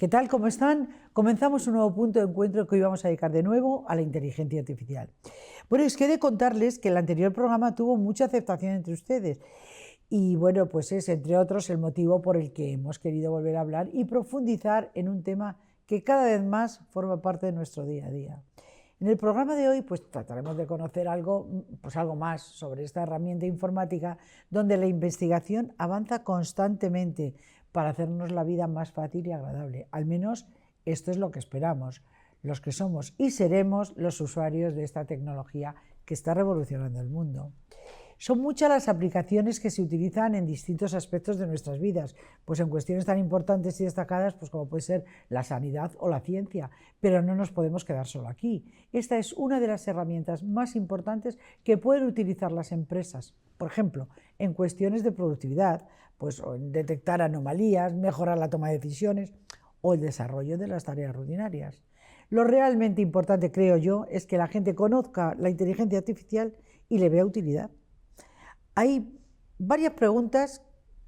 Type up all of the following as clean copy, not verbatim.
¿Qué tal? ¿Cómo están? Comenzamos un nuevo punto de encuentro que hoy vamos a dedicar de nuevo a la inteligencia artificial. Bueno, es que he de contarles que el anterior programa tuvo mucha aceptación entre ustedes y bueno, pues es entre otros el motivo por el que hemos querido volver a hablar y profundizar en un tema que cada vez más forma parte de nuestro día a día. En el programa de hoy pues trataremos de conocer algo más sobre esta herramienta informática donde la investigación avanza constantemente para hacernos la vida más fácil y agradable. Al menos esto es lo que esperamos, los que somos y seremos los usuarios de esta tecnología que está revolucionando el mundo. Son muchas las aplicaciones que se utilizan en distintos aspectos de nuestras vidas, pues en cuestiones tan importantes y destacadas pues como puede ser la sanidad o la ciencia, pero no nos podemos quedar solo aquí. Esta es una de las herramientas más importantes que pueden utilizar las empresas, por ejemplo, en cuestiones de productividad, pues detectar anomalías, mejorar la toma de decisiones o el desarrollo de las tareas rutinarias. Lo realmente importante, creo yo, es que la gente conozca la inteligencia artificial y le vea utilidad. Hay varias preguntas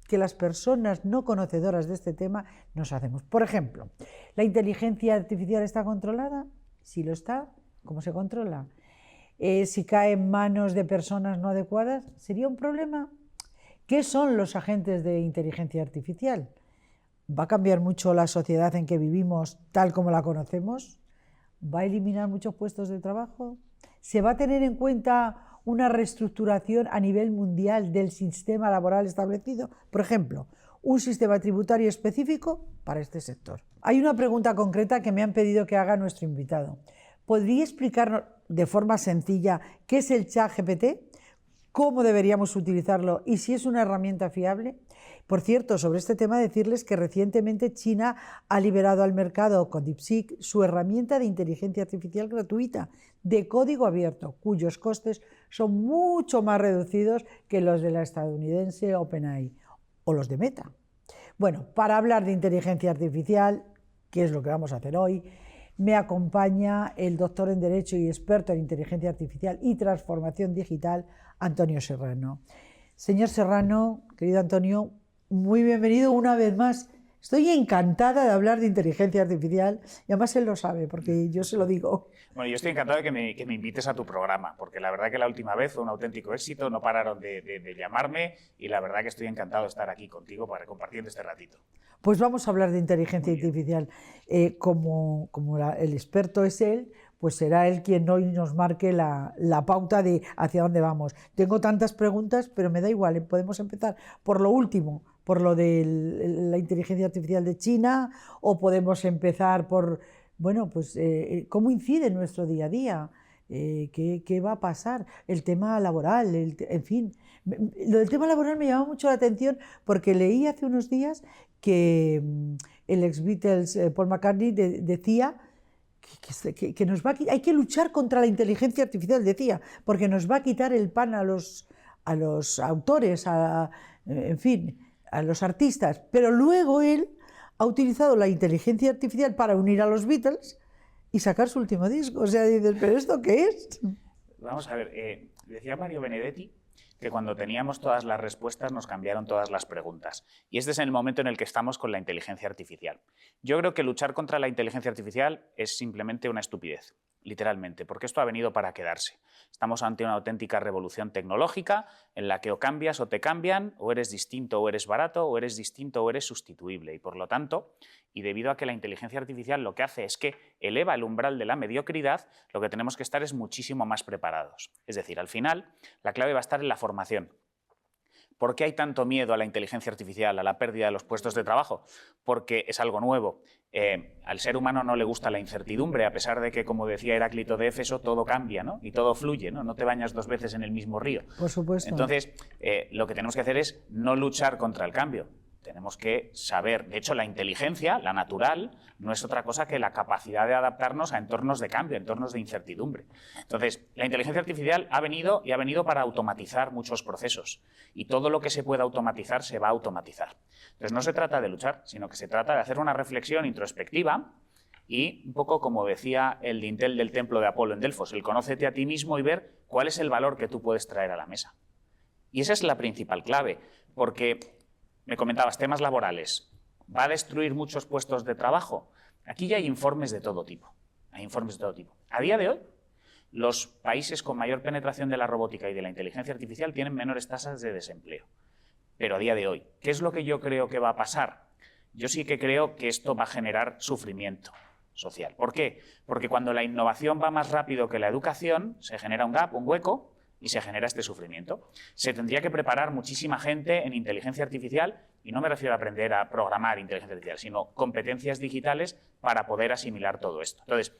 que las personas no conocedoras de este tema nos hacemos. Por ejemplo, ¿la inteligencia artificial está controlada? Si lo está, ¿cómo se controla? Si cae en manos de personas no adecuadas, ¿sería un problema? ¿Qué son los agentes de inteligencia artificial? ¿Va a cambiar mucho la sociedad en que vivimos tal como la conocemos? ¿Va a eliminar muchos puestos de trabajo? ¿Se va a tener en cuenta una reestructuración a nivel mundial del sistema laboral establecido? Por ejemplo, un sistema tributario específico para este sector. Hay una pregunta concreta que me han pedido que haga nuestro invitado. ¿Podría explicarnos de forma sencilla qué es el ChatGPT? ¿Cómo deberíamos utilizarlo y si es una herramienta fiable? Por cierto, sobre este tema decirles que recientemente China ha liberado al mercado con DeepSeek su herramienta de inteligencia artificial gratuita de código abierto, cuyos costes son mucho más reducidos que los de la estadounidense OpenAI o los de Meta. Bueno, para hablar de inteligencia artificial, que es lo que vamos a hacer hoy, me acompaña el doctor en Derecho y experto en inteligencia artificial y transformación digital, Antonio Serrano. Señor Serrano, querido Antonio, muy bienvenido una vez más. Estoy encantada de hablar de inteligencia artificial y además él lo sabe porque yo se lo digo. Bueno, yo estoy encantado de que me invites a tu programa, porque la verdad que la última vez fue un auténtico éxito, no pararon de llamarme y la verdad que estoy encantado de estar aquí contigo para compartir este ratito. Pues vamos a hablar de inteligencia artificial. Como el experto es él, pues será él quien hoy nos marque la pauta de hacia dónde vamos. Tengo tantas preguntas, pero me da igual, podemos empezar por lo último, por lo de la inteligencia artificial de China, o podemos empezar por, bueno, pues cómo incide en nuestro día a día, qué va a pasar, el tema laboral, en fin. Lo del tema laboral me llama mucho la atención porque leí hace unos días que el ex Beatles Paul McCartney decía que nos va a, hay que luchar contra la inteligencia artificial, decía, porque nos va a quitar el pan a los autores, en fin, a los artistas. Pero luego él ha utilizado la inteligencia artificial para unir a los Beatles y sacar su último disco. O sea, dices, ¿pero esto qué es? Vamos a ver, decía Mario Benedetti que cuando teníamos todas las respuestas nos cambiaron todas las preguntas. Y este es el momento en el que estamos con la inteligencia artificial. Yo creo que luchar contra la inteligencia artificial es simplemente una estupidez, literalmente, porque esto ha venido para quedarse. Estamos ante una auténtica revolución tecnológica en la que o cambias o te cambian, o eres distinto o eres barato, o eres distinto o eres sustituible. Y por lo tanto, y debido a que la inteligencia artificial lo que hace es que eleva el umbral de la mediocridad, lo que tenemos que estar es muchísimo más preparados. Es decir, al final, la clave va a estar en la formación. ¿Por qué hay tanto miedo a la inteligencia artificial, a la pérdida de los puestos de trabajo? Porque es algo nuevo. Al ser humano no le gusta la incertidumbre, a pesar de que, como decía Heráclito de Éfeso, todo cambia, ¿no? Y todo fluye, ¿no? No te bañas dos veces en el mismo río. Por supuesto. Entonces, lo que tenemos que hacer es no luchar contra el cambio. Tenemos que saber, de hecho la inteligencia, la natural, no es otra cosa que la capacidad de adaptarnos a entornos de cambio, entornos de incertidumbre. Entonces, la inteligencia artificial ha venido para automatizar muchos procesos y todo lo que se pueda automatizar se va a automatizar. Entonces, no se trata de luchar, sino que se trata de hacer una reflexión introspectiva y un poco como decía el dintel del templo de Apolo en Delfos, el conócete a ti mismo y ver cuál es el valor que tú puedes traer a la mesa. Y esa es la principal clave, porque me comentabas temas laborales. ¿Va a destruir muchos puestos de trabajo? Aquí ya hay informes de todo tipo. Hay informes de todo tipo. A día de hoy, los países con mayor penetración de la robótica y de la inteligencia artificial tienen menores tasas de desempleo. Pero a día de hoy, ¿qué es lo que yo creo que va a pasar? Yo sí que creo que esto va a generar sufrimiento social. ¿Por qué? Porque cuando la innovación va más rápido que la educación, se genera un gap, un hueco, y se genera este sufrimiento. Se tendría que preparar muchísima gente en inteligencia artificial, y no me refiero a aprender a programar inteligencia artificial, sino competencias digitales para poder asimilar todo esto. Entonces,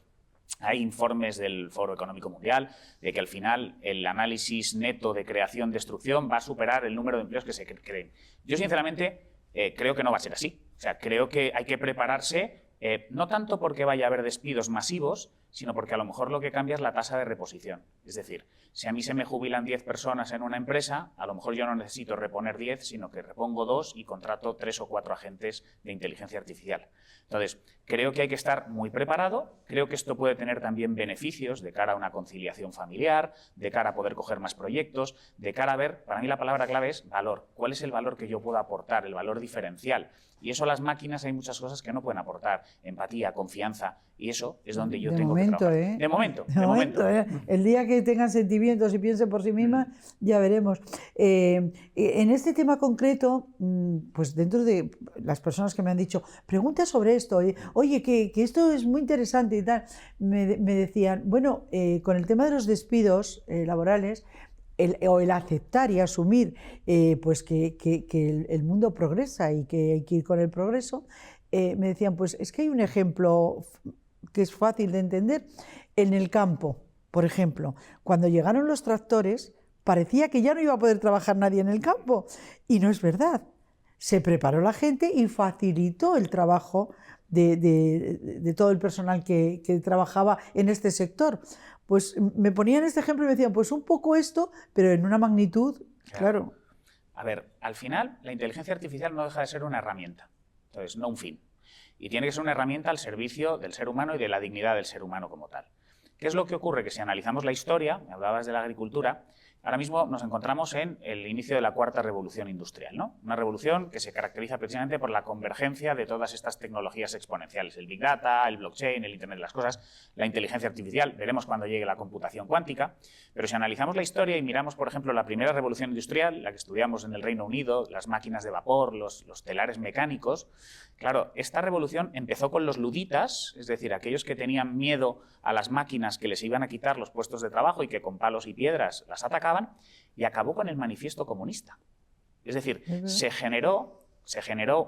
hay informes del Foro Económico Mundial de que al final el análisis neto de creación-destrucción va a superar el número de empleos que se creen. Yo, sinceramente, creo que no va a ser así. O sea, creo que hay que prepararse, no tanto porque vaya a haber despidos masivos, sino porque a lo mejor lo que cambia es la tasa de reposición. Es decir, si a mí se me jubilan 10 personas en una empresa, a lo mejor yo no necesito reponer 10, sino que repongo 2 y contrato 3 o 4 agentes de inteligencia artificial. Entonces, creo que hay que estar muy preparado, creo que esto puede tener también beneficios de cara a una conciliación familiar, de cara a poder coger más proyectos, de cara a ver, para mí la palabra clave es valor. ¿Cuál es el valor que yo puedo aportar, el valor diferencial? Y eso a las máquinas hay muchas cosas que no pueden aportar, empatía, confianza, y eso es donde yo tengo que trabajar. De momento. El día que tengan sentimientos y piensen por sí mismas, ya veremos. En este tema concreto, pues dentro de las personas que me han dicho, pregunta sobre esto, oye, que esto es muy interesante y tal, me decían, bueno, con el tema de los despidos laborales, el aceptar y asumir pues que el mundo progresa y que hay que ir con el progreso, me decían, pues es que hay un ejemplo que es fácil de entender. En el campo, por ejemplo, cuando llegaron los tractores, parecía que ya no iba a poder trabajar nadie en el campo, y no es verdad. Se preparó la gente y facilitó el trabajo de todo el personal que trabajaba en este sector. Pues me ponían este ejemplo y me decían, pues un poco esto, pero en una magnitud, claro. A ver, al final la inteligencia artificial no deja de ser una herramienta, entonces no un fin. Y tiene que ser una herramienta al servicio del ser humano y de la dignidad del ser humano como tal. ¿Qué es lo que ocurre? Que si analizamos la historia, me hablabas de la agricultura, ahora mismo nos encontramos en el inicio de la cuarta revolución industrial, ¿no? Una revolución que se caracteriza precisamente por la convergencia de todas estas tecnologías exponenciales, el Big Data, el blockchain, el Internet de las cosas, la inteligencia artificial, veremos cuando llegue la computación cuántica, pero si analizamos la historia y miramos, por ejemplo, la primera revolución industrial, la que estudiamos en el Reino Unido, las máquinas de vapor, los telares mecánicos, claro, esta revolución empezó con los luditas, es decir, aquellos que tenían miedo a las máquinas que les iban a quitar los puestos de trabajo y que con palos y piedras las atacaban, y acabó con el manifiesto comunista. Es decir, se generó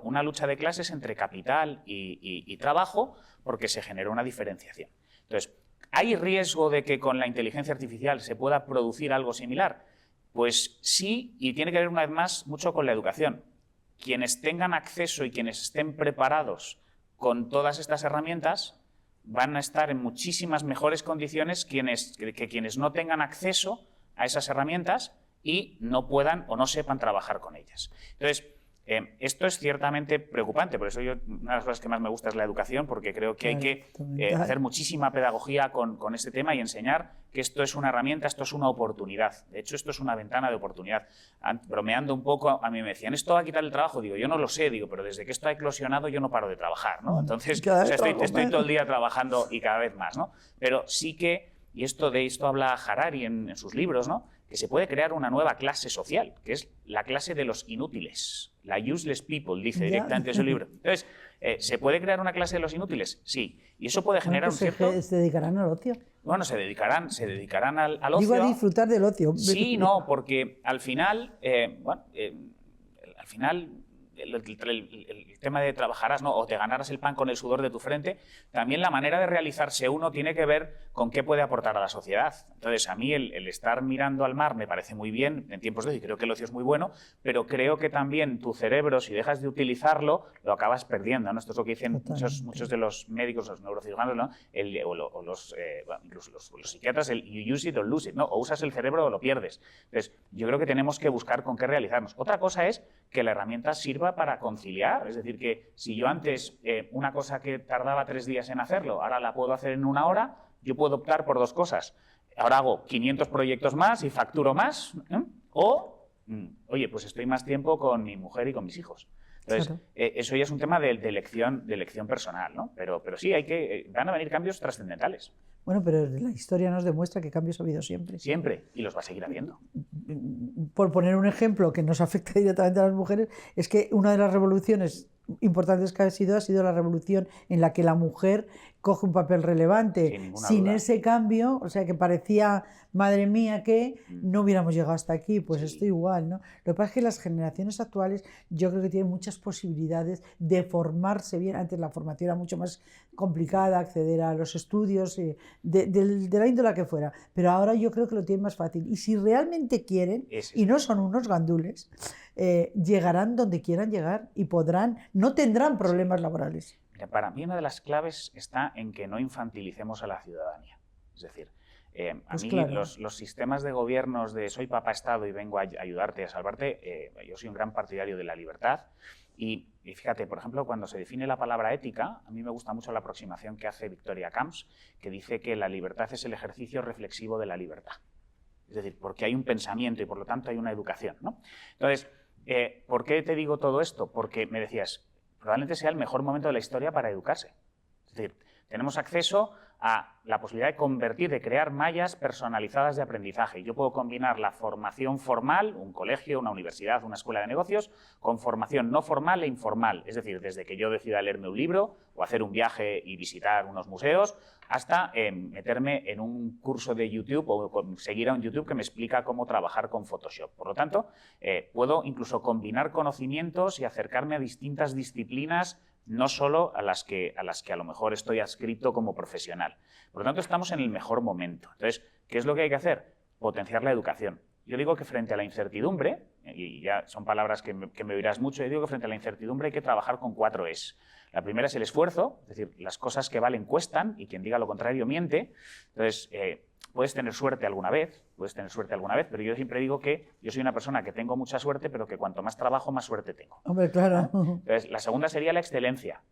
una lucha de clases entre capital y trabajo porque se generó una diferenciación. Entonces, ¿hay riesgo de que con la inteligencia artificial se pueda producir algo similar? Pues sí, y tiene que ver una vez más mucho con la educación. Quienes tengan acceso y quienes estén preparados con todas estas herramientas van a estar en muchísimas mejores condiciones que quienes no tengan acceso a esas herramientas y no puedan o no sepan trabajar con ellas. Entonces, esto es ciertamente preocupante, por eso una de las cosas que más me gusta es la educación, porque creo que hay que hacer muchísima pedagogía con este tema y enseñar que esto es una herramienta, esto es una oportunidad. De hecho, esto es una ventana de oportunidad. Bromeando un poco, a mí me decían, ¿esto va a quitar el trabajo? Digo, yo no lo sé, pero desde que esto ha eclosionado yo no paro de trabajar, ¿no? Entonces, estoy todo el día trabajando y cada vez más, ¿no? Pero sí que, y de esto habla Harari en sus libros, ¿no? Que se puede crear una nueva clase social, que es la clase de los inútiles, la useless people, dice directamente en su libro. Entonces, ¿se puede crear una clase de los inútiles? Sí. Y eso puede generar un cierto... ¿Se dedicarán al ocio? Bueno, se dedicarán al ocio. Digo, a disfrutar del ocio. Sí, no, porque al final, el tema de trabajarás, ¿no? O te ganarás el pan con el sudor de tu frente, también la manera de realizarse uno tiene que ver con qué puede aportar a la sociedad. Entonces, a mí el estar mirando al mar me parece muy bien en tiempos de ocio, y creo que el ocio es muy bueno, pero creo que también tu cerebro, si dejas de utilizarlo, lo acabas perdiendo, ¿no? Esto es lo que dicen muchos de los médicos, los neurocirujanos, ¿no? Incluso los psiquiatras, you use it or lose it, ¿no? O usas el cerebro o lo pierdes. Entonces, yo creo que tenemos que buscar con qué realizarnos. Otra cosa es que la herramienta sirva para conciliar, es decir, que si yo antes una cosa que tardaba 3 días en hacerlo, ahora la puedo hacer en 1 hora, yo puedo optar por 2 cosas. Ahora hago 500 proyectos más y facturo más, oye, pues estoy más tiempo con mi mujer y con mis hijos. Entonces, Claro. eso ya es un tema de elección personal, ¿no? Pero sí, van a venir cambios trascendentales. Bueno, pero la historia nos demuestra que cambios ha habido siempre. Siempre, y los va a seguir habiendo. Por poner un ejemplo que nos afecta directamente a las mujeres, es que una de las revoluciones importantes que ha sido la revolución en la que la mujer coge un papel relevante. Sin ninguna Sin duda. ese cambio, o sea, que parecía, madre mía, que no hubiéramos llegado hasta aquí, pues Sí. esto igual, ¿no? Lo que pasa es que las generaciones actuales yo creo que tienen muchas posibilidades de formarse bien. Antes la formación era mucho más complicada, acceder a los estudios, de la índole que fuera, pero ahora yo creo que lo tienen más fácil. Y si realmente quieren, Ese y es. no son unos gandules, llegarán donde quieran llegar y podrán, no tendrán problemas laborales. Mira, para mí una de las claves está en que no infantilicemos a la ciudadanía. Es decir, a Pues mí claro. los sistemas de gobiernos de soy papá Estado y vengo a ayudarte, a salvarte, yo soy un gran partidario de la libertad. Y fíjate, por ejemplo, cuando se define la palabra ética, a mí me gusta mucho la aproximación que hace Victoria Camps, que dice que la libertad es el ejercicio reflexivo de la libertad. Es decir, porque hay un pensamiento y por lo tanto hay una educación, ¿no? Entonces, ¿por qué te digo todo esto? Porque me decías, probablemente sea el mejor momento de la historia para educarse. Es decir, tenemos acceso a la posibilidad de crear mallas personalizadas de aprendizaje. Yo puedo combinar la formación formal, un colegio, una universidad, una escuela de negocios, con formación no formal e informal. Es decir, desde que yo decida leerme un libro o hacer un viaje y visitar unos museos, hasta meterme en un curso de YouTube o seguir a un YouTube que me explica cómo trabajar con Photoshop. Por lo tanto, puedo incluso combinar conocimientos y acercarme a distintas disciplinas, no solo a las que a lo mejor estoy adscrito como profesional. Por lo tanto, estamos en el mejor momento. Entonces, ¿qué es lo que hay que hacer? Potenciar la educación. Yo digo que frente a la incertidumbre, y ya son palabras que me oirás mucho, yo digo que frente a la incertidumbre hay que trabajar con 4 Es. La primera es el esfuerzo, es decir, las cosas que valen cuestan y quien diga lo contrario miente. Entonces, puedes tener suerte alguna vez, pero yo siempre digo que yo soy una persona que tengo mucha suerte, pero que cuanto más trabajo, más suerte tengo. Hombre, claro. Entonces, la segunda sería la excelencia.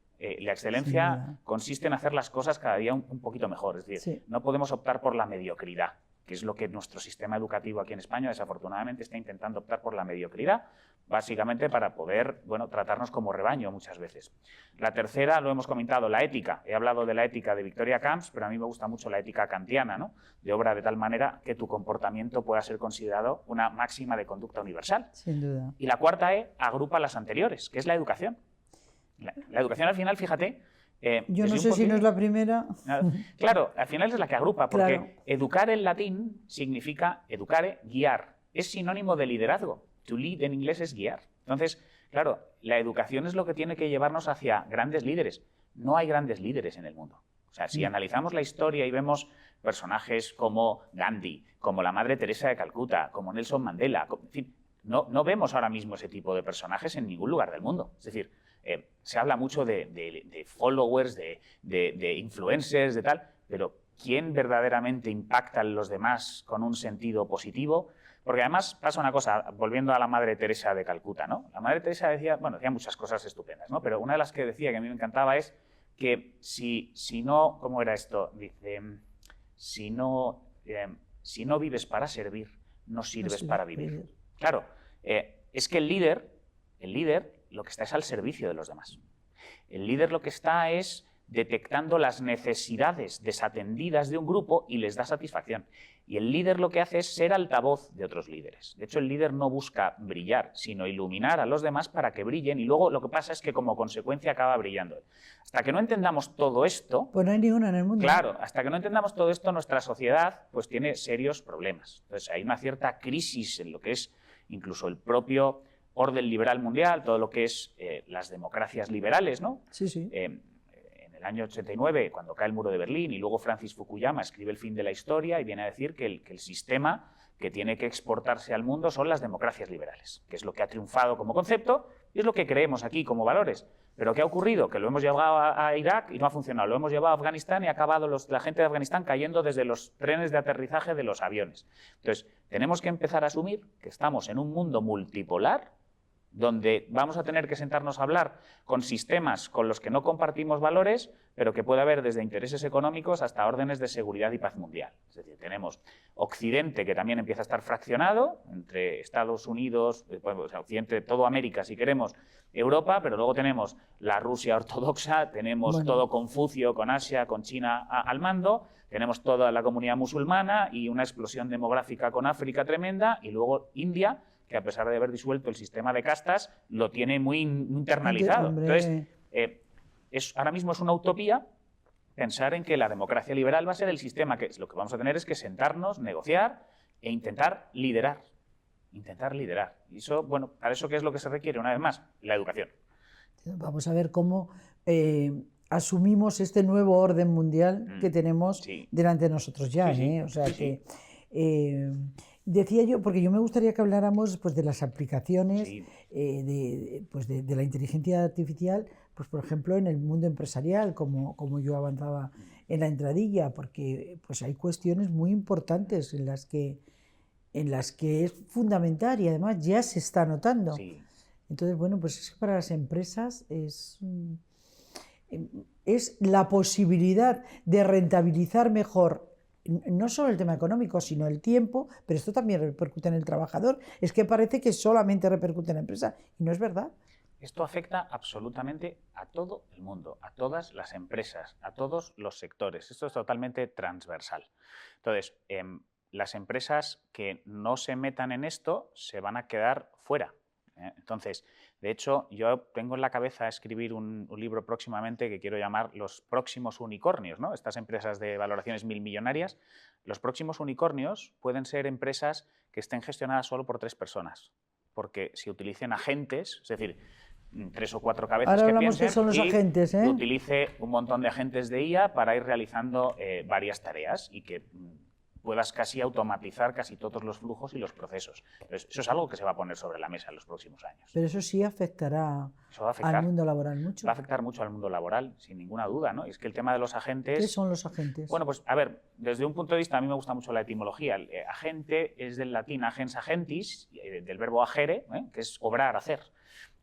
La excelencia Sin duda. consiste en hacer las cosas cada día un poquito mejor. Es decir, Sí. no podemos optar por la mediocridad, que es lo que nuestro sistema educativo aquí en España, desafortunadamente, está intentando optar por la mediocridad, básicamente para poder, bueno, tratarnos como rebaño muchas veces. La tercera, lo hemos comentado, la ética. He hablado de la ética de Victoria Camps, pero a mí me gusta mucho la ética kantiana, ¿no? De obra de tal manera que tu comportamiento pueda ser considerado una máxima de conducta universal. Sin duda. Y la cuarta agrupa las anteriores, que es la educación. La educación al final, fíjate... Yo no desde un sé si no es poquito- la primera. Claro, al final es la que agrupa, porque Claro. educar en latín significa educare, guiar. Es sinónimo de liderazgo. To lead en inglés es guiar. Entonces, claro, la educación es lo que tiene que llevarnos hacia grandes líderes. No hay grandes líderes en el mundo. O sea, si analizamos la historia y vemos personajes como Gandhi, como la Madre Teresa de Calcuta, como Nelson Mandela, en fin, no vemos ahora mismo ese tipo de personajes en ningún lugar del mundo. Es decir, se habla mucho de followers, de influencers, de tal, pero ¿quién verdaderamente impacta en los demás con un sentido positivo? Porque además pasa una cosa, volviendo a la Madre Teresa de Calcuta, ¿no? La Madre Teresa decía muchas cosas estupendas, ¿no? Pero una de las que decía que a mí me encantaba es que si no, ¿cómo era esto? Dice, si no vives para servir, no sirves para vivir. Claro, es que el líder lo que está es al servicio de los demás. El líder lo que está es detectando las necesidades desatendidas de un grupo y les da satisfacción. Y el líder lo que hace es ser altavoz de otros líderes. De hecho, el líder no busca brillar, sino iluminar a los demás para que brillen, y luego lo que pasa es que como consecuencia acaba brillando. Hasta que no entendamos todo esto... Pues no hay ninguna en el mundo. Claro, hasta que no entendamos todo esto, nuestra sociedad pues tiene serios problemas. Entonces hay una cierta crisis en lo que es incluso el propio orden liberal mundial, todo lo que es las democracias liberales, ¿no? Sí, sí. En el año 89, cuando cae el muro de Berlín, y luego Francis Fukuyama escribe El fin de la historia y viene a decir que el sistema que tiene que exportarse al mundo son las democracias liberales, que es lo que ha triunfado como concepto y es lo que creemos aquí como valores. Pero ¿qué ha ocurrido? Que lo hemos llevado a Irak y no ha funcionado. Lo hemos llevado a Afganistán y ha acabado la gente de Afganistán cayendo desde los trenes de aterrizaje de los aviones. Entonces, tenemos que empezar a asumir que estamos en un mundo multipolar donde vamos a tener que sentarnos a hablar con sistemas con los que no compartimos valores, pero que puede haber desde intereses económicos hasta órdenes de seguridad y paz mundial. Es decir, tenemos Occidente, que también empieza a estar fraccionado entre Estados Unidos, o sea, Occidente, todo América, si queremos, Europa, pero luego tenemos la Rusia ortodoxa, tenemos todo Confucio con Asia, con China al mando, tenemos toda la comunidad musulmana y una explosión demográfica con África tremenda, y luego India, que a pesar de haber disuelto el sistema de castas, lo tiene muy internalizado. Entonces, ahora mismo es una utopía pensar en que la democracia liberal va a ser el sistema, que lo que vamos a tener es que sentarnos, negociar e intentar liderar. Y eso, bueno, para eso, ¿qué es lo que se requiere? Una vez más, la educación. Vamos a ver cómo asumimos este nuevo orden mundial que tenemos delante de nosotros ya. O sea que decía yo, porque yo me gustaría que habláramos pues, de las aplicaciones de la inteligencia artificial, pues por ejemplo en el mundo empresarial, como yo avanzaba en la entradilla, porque pues hay cuestiones muy importantes en las que es fundamental y además ya se está notando. Entonces, bueno, pues es que para las empresas es la posibilidad de rentabilizar mejor no solo el tema económico, sino el tiempo, pero esto también repercute en el trabajador. Es que parece que solamente repercute en la empresa y no es verdad. Esto afecta absolutamente a todo el mundo, a todas las empresas, a todos los sectores. Esto es totalmente transversal. Entonces, las empresas que no se metan en esto se van a quedar fuera. Entonces, de hecho, yo tengo en la cabeza escribir un libro próximamente que quiero llamar Los próximos unicornios, ¿no? Estas empresas de valoraciones milmillonarias. Los próximos unicornios pueden ser empresas que estén gestionadas solo por 3 personas, porque si utilicen agentes, es decir, 3 o 4 cabezas ahora que hablamos piensen, que son los agentes, que utilice un montón de agentes de IA para ir realizando varias tareas y que puedas casi automatizar casi todos los flujos y los procesos. Entonces, eso es algo que se va a poner sobre la mesa en los próximos años. Pero eso sí afectará al mundo laboral mucho. Va a afectar mucho al mundo laboral, sin ninguna duda, ¿no? Y es que el tema de los agentes... ¿Qué son los agentes? Bueno, pues a ver, desde un punto de vista, a mí me gusta mucho la etimología. El agente es del latín agens agentis, del verbo agere, que es obrar, hacer.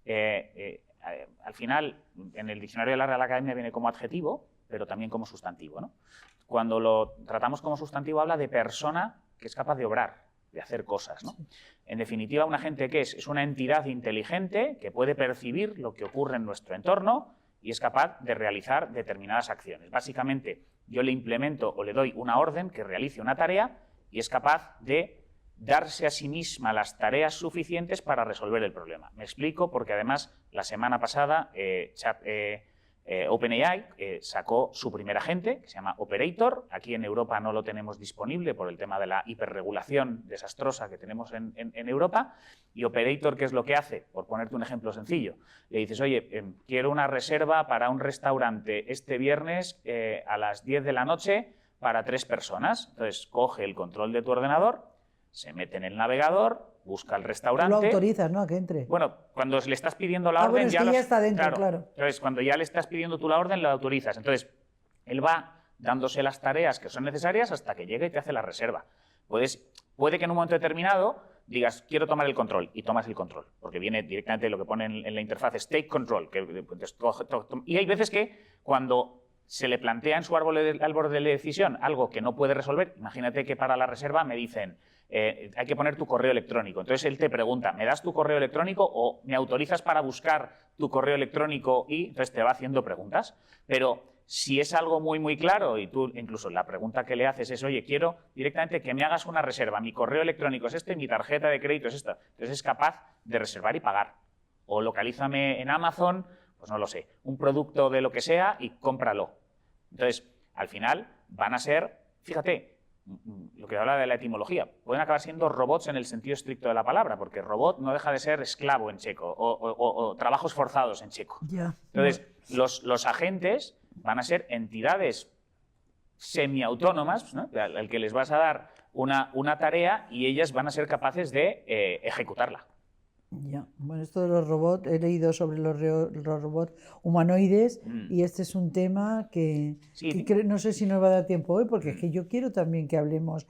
Al final, en el diccionario de la Real Academia viene como adjetivo, pero también como sustantivo, ¿no? Cuando lo tratamos como sustantivo habla de persona que es capaz de obrar, de hacer cosas, ¿no? En definitiva, un agente, ¿qué es? Es una entidad inteligente que puede percibir lo que ocurre en nuestro entorno y es capaz de realizar determinadas acciones. Básicamente, yo le implemento o le doy una orden que realice una tarea y es capaz de darse a sí misma las tareas suficientes para resolver el problema. Me explico porque además la semana pasada OpenAI sacó su primer agente, que se llama Operator. Aquí en Europa no lo tenemos disponible por el tema de la hiperregulación desastrosa que tenemos en Europa. Y Operator, ¿qué es lo que hace? Por ponerte un ejemplo sencillo. Le dices, oye, quiero una reserva para un restaurante este viernes a las 10 de la noche para 3 personas. Entonces, coge el control de tu ordenador, se mete en el navegador, busca el restaurante. Lo autorizas, ¿no? A que entre. Bueno, cuando le estás pidiendo la orden... Bueno, es que ya está dentro, claro. Entonces, cuando ya le estás pidiendo tú la orden, la autorizas. Entonces, él va dándose las tareas que son necesarias hasta que llega y te hace la reserva. Puede que en un momento determinado digas, quiero tomar el control, y tomas el control, porque viene directamente lo que pone en la interfaz, es take control. Y hay veces que cuando se le plantea en su árbol de decisión algo que no puede resolver, imagínate que para la reserva me dicen, hay que poner tu correo electrónico. Entonces él te pregunta, ¿me das tu correo electrónico o me autorizas para buscar tu correo electrónico? Y entonces te va haciendo preguntas. Pero si es algo muy, muy claro y tú incluso la pregunta que le haces es, oye, quiero directamente que me hagas una reserva, mi correo electrónico es este, mi tarjeta de crédito es esta. Entonces es capaz de reservar y pagar. O localízame en Amazon, pues no lo sé, un producto de lo que sea y cómpralo. Entonces, al final van a ser, fíjate, lo que habla de la etimología, pueden acabar siendo robots en el sentido estricto de la palabra, porque robot no deja de ser esclavo en checo o trabajos forzados en checo. Ya. Entonces, los agentes van a ser entidades semiautónomas, ¿no? Al que les vas a dar una tarea y ellas van a ser capaces de ejecutarla. Ya. Bueno, esto de los robots, he leído sobre los robots humanoides y este es un tema que no sé si nos va a dar tiempo hoy, porque es que yo quiero también que hablemos,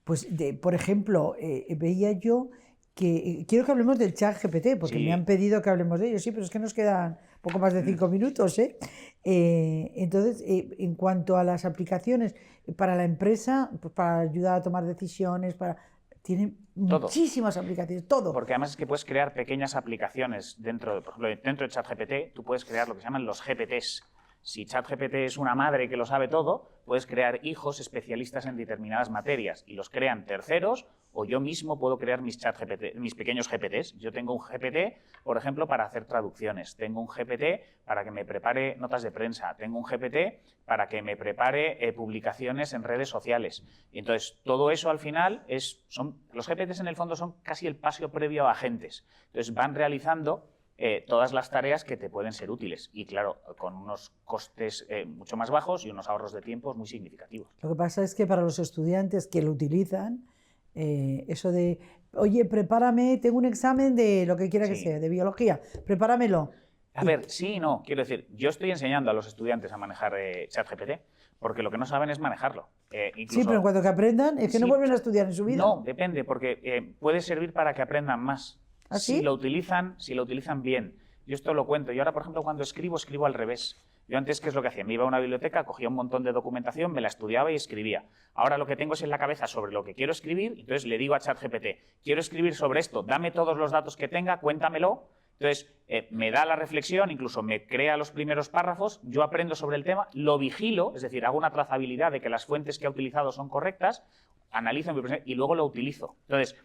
por ejemplo, veía yo que quiero que hablemos del ChatGPT, porque me han pedido que hablemos de ello, sí, pero es que nos quedan poco más de 5 minutos, ¿eh? Entonces, en cuanto a las aplicaciones para la empresa, pues para ayudar a tomar decisiones, tiene muchísimas aplicaciones, todo. Porque además es que puedes crear pequeñas aplicaciones dentro, por ejemplo, dentro de ChatGPT, tú puedes crear lo que se llaman los GPTs. Si ChatGPT es una madre que lo sabe todo, puedes crear hijos especialistas en determinadas materias y los crean terceros, o yo mismo puedo crear mis pequeños GPTs. Yo tengo un GPT, por ejemplo, para hacer traducciones. Tengo un GPT para que me prepare notas de prensa. Tengo un GPT para que me prepare publicaciones en redes sociales. Y entonces, todo eso al final los GPTs en el fondo son casi el paso previo a agentes. Entonces, van realizando todas las tareas que te pueden ser útiles y, claro, con unos costes mucho más bajos y unos ahorros de tiempo muy significativos. Lo que pasa es que para los estudiantes que lo utilizan, eso de, oye, prepárame, tengo un examen de lo que quiera que sea, de biología, prepáramelo. A ver, sí y no. Quiero decir, yo estoy enseñando a los estudiantes a manejar ChatGPT porque lo que no saben es manejarlo. Sí, pero en cuanto que aprendan, es que no vuelven a estudiar en su vida. No, depende, porque puede servir para que aprendan más. ¿Ah, sí? Si lo utilizan bien. Yo esto lo cuento. Yo ahora, por ejemplo, cuando escribo al revés. Yo antes, ¿qué es lo que hacía? Me iba a una biblioteca, cogía un montón de documentación, me la estudiaba y escribía. Ahora lo que tengo es en la cabeza sobre lo que quiero escribir, entonces le digo a ChatGPT, quiero escribir sobre esto, dame todos los datos que tenga, cuéntamelo. Entonces, me da la reflexión, incluso me crea los primeros párrafos, yo aprendo sobre el tema, lo vigilo, es decir, hago una trazabilidad de que las fuentes que ha utilizado son correctas, analizo y luego lo utilizo. Entonces,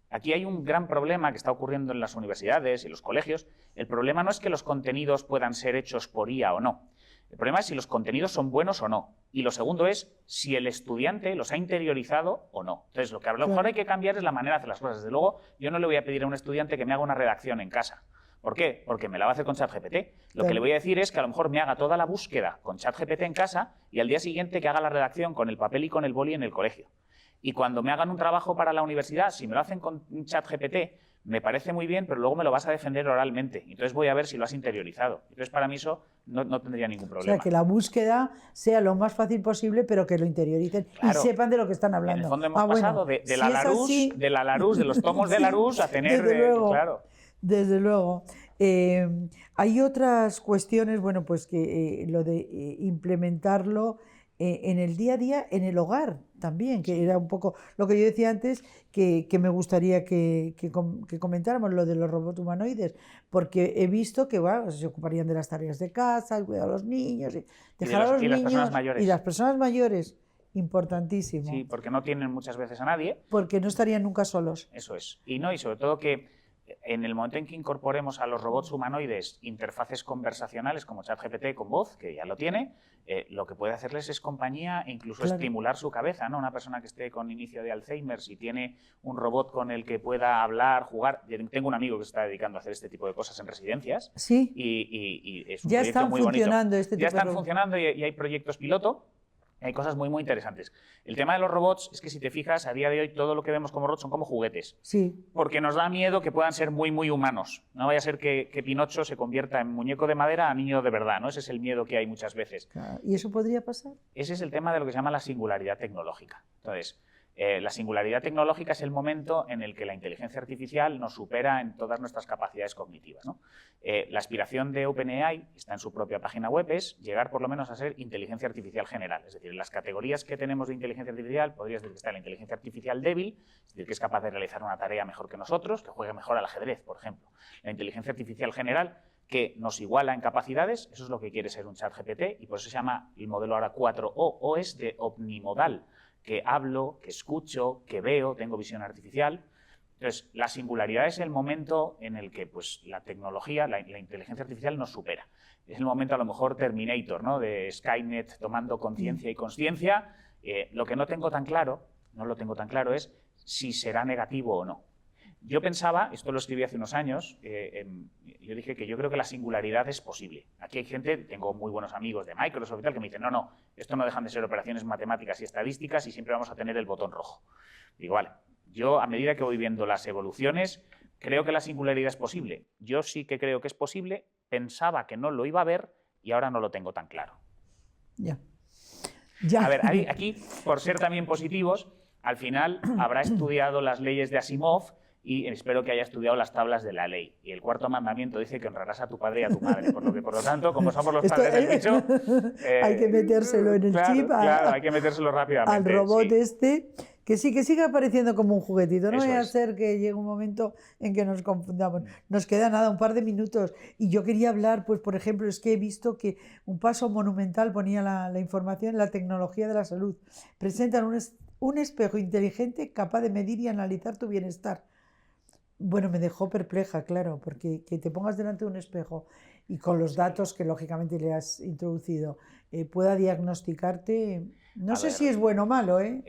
aquí hay un gran problema que está ocurriendo en las universidades y los colegios. El problema no es que los contenidos puedan ser hechos por IA o no. El problema es si los contenidos son buenos o no. Y lo segundo es si el estudiante los ha interiorizado o no. Entonces, lo que a lo mejor hay que cambiar es la manera de hacer las cosas. Desde luego, yo no le voy a pedir a un estudiante que me haga una redacción en casa. ¿Por qué? Porque me la va a hacer con ChatGPT. Lo que le voy a decir es que a lo mejor me haga toda la búsqueda con ChatGPT en casa y al día siguiente que haga la redacción con el papel y con el boli en el colegio. Y cuando me hagan un trabajo para la universidad, si me lo hacen con ChatGPT, me parece muy bien, pero luego me lo vas a defender oralmente. Entonces voy a ver si lo has interiorizado. Entonces para mí eso no tendría ningún problema. O sea, que la búsqueda sea lo más fácil posible, pero que lo interioricen y sepan de lo que están hablando. En el fondo hemos pasado de la Larousse, de los tomos de Larousse a tener... Desde luego, claro. Desde luego. Hay otras cuestiones, bueno, pues que lo de implementarlo en el día a día, en el hogar también, que era un poco lo que yo decía antes, que me gustaría que comentáramos, lo de los robots humanoides, porque he visto que se ocuparían de las tareas de casa, cuidar a los niños, dejar a los niños personas mayores. Y las personas mayores, importantísimo. Sí, porque no tienen muchas veces a nadie. Porque no estarían nunca solos. Eso es. Y sobre todo que en el momento en que incorporemos a los robots humanoides interfaces conversacionales como ChatGPT con voz, que ya lo tiene, lo que puede hacerles es compañía e incluso estimular su cabeza, ¿no? Una persona que esté con inicio de Alzheimer, si tiene un robot con el que pueda hablar, jugar... Tengo un amigo que se está dedicando a hacer este tipo de cosas en residencias. Sí. Y es un ya proyecto están muy bonito. Funcionando este tipo ya están funcionando y hay proyectos piloto. Hay cosas muy, muy interesantes. El tema de los robots es que, si te fijas, a día de hoy todo lo que vemos como robots son como juguetes. Sí. Porque nos da miedo que puedan ser muy, muy humanos. No vaya a ser que Pinocho se convierta en muñeco de madera a niño de verdad, ¿no? Ese es el miedo que hay muchas veces. ¿Y eso podría pasar? Ese es el tema de lo que se llama la singularidad tecnológica. Entonces, la singularidad tecnológica es el momento en el que la inteligencia artificial nos supera en todas nuestras capacidades cognitivas, ¿no? La aspiración de OpenAI, está en su propia página web, es llegar por lo menos a ser inteligencia artificial general. Es decir, en las categorías que tenemos de inteligencia artificial, podrías decir que está la inteligencia artificial débil, es decir, que es capaz de realizar una tarea mejor que nosotros, que juegue mejor al ajedrez, por ejemplo. La inteligencia artificial general, que nos iguala en capacidades, eso es lo que quiere ser un ChatGPT, y por eso se llama el modelo ahora 4O, O es de omnimodal, que hablo, que escucho, que veo, tengo visión artificial. Entonces, la singularidad es el momento en el que pues, la tecnología, la inteligencia artificial nos supera. Es el momento, a lo mejor, Terminator, ¿no? De Skynet tomando conciencia y consciencia. Lo que no tengo tan claro es si será negativo o no. Yo pensaba, esto lo escribí hace unos años, yo dije que yo creo que la singularidad es posible. Aquí hay gente, tengo muy buenos amigos de Microsoft y tal, que me dicen, no, esto no dejan de ser operaciones matemáticas y estadísticas y siempre vamos a tener el botón rojo. Digo, vale, yo a medida que voy viendo las evoluciones, creo que la singularidad es posible. Yo sí que creo que es posible, pensaba que no lo iba a ver y ahora no lo tengo tan claro. Ya. A ver, aquí, por ser también positivos, al final habrá estudiado las leyes de Asimov y espero que haya estudiado las tablas de la ley. Y el cuarto mandamiento dice que honrarás a tu padre y a tu madre. Por lo tanto, como somos los padres del bicho... hay que metérselo en el chip claro, hay que metérselo rápidamente. Al robot sí. este, que sí, que siga apareciendo como un juguetito. No Eso vaya a es. ser que llegue un momento en que nos confundamos. Nos queda nada, un par de minutos. Y yo quería hablar, pues por ejemplo, es que he visto que un paso monumental ponía la información, la tecnología de la salud. Presentan un espejo inteligente capaz de medir y analizar tu bienestar. Bueno, me dejó perpleja, claro, porque que te pongas delante de un espejo y con los datos que lógicamente le has introducido pueda diagnosticarte, no sé si es bueno o malo, ¿eh?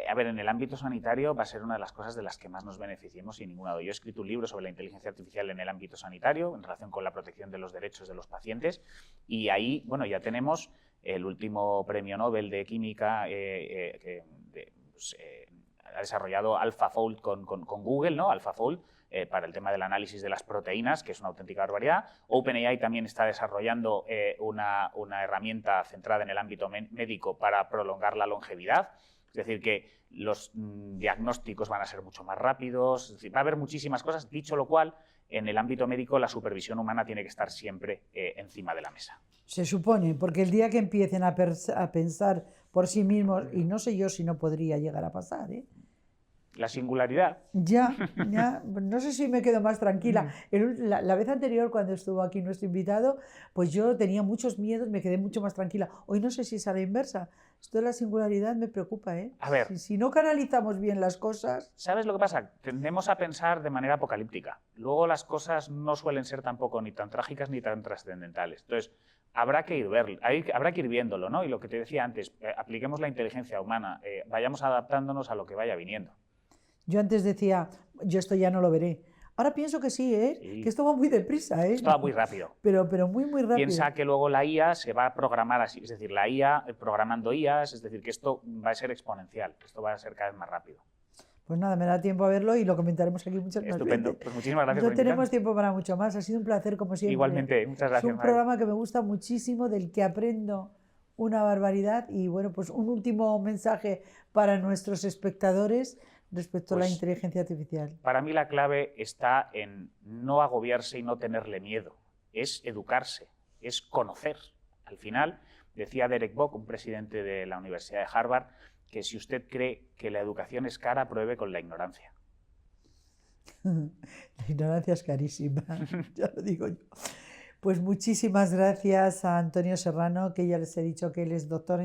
A ver, en el ámbito sanitario va a ser una de las cosas de las que más nos beneficiemos, sin ninguna duda. Yo he escrito un libro sobre la inteligencia artificial en el ámbito sanitario, en relación con la protección de los derechos de los pacientes, y ahí, bueno, ya tenemos el último premio Nobel de Química que ha desarrollado AlphaFold con Google, ¿no? AlphaFold, para el tema del análisis de las proteínas, que es una auténtica barbaridad. OpenAI también está desarrollando una herramienta centrada en el ámbito médico para prolongar la longevidad. Es decir, que los diagnósticos van a ser mucho más rápidos. Es decir, va a haber muchísimas cosas. Dicho lo cual, en el ámbito médico la supervisión humana tiene que estar siempre encima de la mesa. Se supone, porque el día que empiecen a pensar por sí mismos, y no sé yo si no podría llegar a pasar, ¿eh? La singularidad. Ya, no sé si me quedo más tranquila. La vez anterior, cuando estuvo aquí nuestro invitado, pues yo tenía muchos miedos, me quedé mucho más tranquila. Hoy no sé si es a la inversa. Esto de la singularidad me preocupa, ¿eh? A ver. Si no canalizamos bien las cosas... ¿Sabes lo que pasa? Tendemos a pensar de manera apocalíptica. Luego las cosas no suelen ser tampoco ni tan trágicas ni tan trascendentales. Entonces, habrá que ir viéndolo, ¿no? Y lo que te decía antes, apliquemos la inteligencia humana, vayamos adaptándonos a lo que vaya viniendo. Yo antes decía, yo esto ya no lo veré. Ahora pienso que sí, ¿eh? Sí. Que esto va muy deprisa, ¿eh? Esto va muy rápido. Pero muy rápido. Piensa que luego la IA se va a programar así, es decir, la IA programando IAs, es decir, que esto va a ser exponencial, esto va a ser cada vez más rápido. Pues nada, me da tiempo a verlo y lo comentaremos aquí muchas veces. Estupendo, pues muchísimas gracias No por tenemos invitarme. tiempo para mucho más, ha sido un placer como siempre. Igualmente, muchas gracias. Es un programa que me gusta muchísimo, del que aprendo una barbaridad y bueno, pues un último mensaje para nuestros espectadores respecto a la inteligencia artificial. Para mí la clave está en no agobiarse y no tenerle miedo, es educarse, es conocer. Al final, decía Derek Bock, un presidente de la Universidad de Harvard, que si usted cree que la educación es cara, pruebe con la ignorancia. La ignorancia es carísima, ya lo digo yo. Pues muchísimas gracias a Antonio Serrano, que ya les he dicho que él es doctor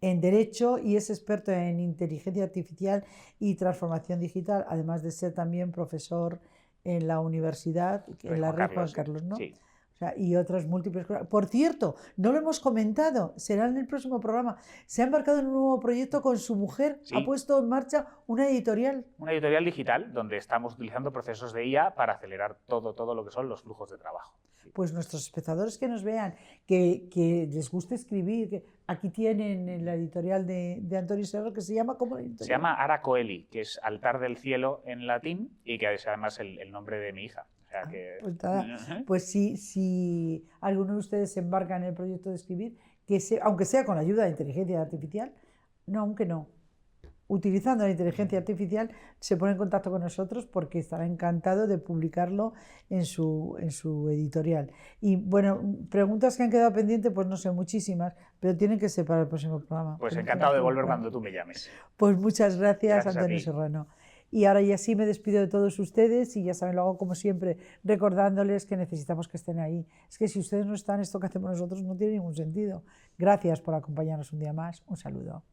en Derecho y es experto en inteligencia artificial y transformación digital, además de ser también profesor en la universidad, en la Rey Juan Carlos, ¿no? Sí. O sea, y otras múltiples cosas. Por cierto, no lo hemos comentado, será en el próximo programa. Se ha embarcado en un nuevo proyecto con su mujer, Sí. ha puesto en marcha una editorial. Una editorial digital donde estamos utilizando procesos de IA para acelerar todo lo que son los flujos de trabajo. Pues nuestros espectadores que nos vean, que les guste escribir, que aquí tienen la editorial de Antonio Serrano, que se llama, ¿cómo la editorial? Se llama Ara Coeli, que es altar del cielo en latín y que es además el nombre de mi hija. O sea que... Pues si alguno de ustedes se embarca en el proyecto de escribir, aunque sea con la ayuda de inteligencia artificial, utilizando la inteligencia artificial, se pone en contacto con nosotros porque estará encantado de publicarlo en su editorial. Y bueno, preguntas que han quedado pendientes, pues no sé, muchísimas, pero tienen que ser para el próximo programa. Pues encantado de volver cuando tú me llames. Pues muchas gracias Antonio Serrano. Y ahora ya sí me despido de todos ustedes y ya saben, lo hago como siempre, recordándoles que necesitamos que estén ahí. Es que si ustedes no están, esto que hacemos nosotros no tiene ningún sentido. Gracias por acompañarnos un día más. Un saludo.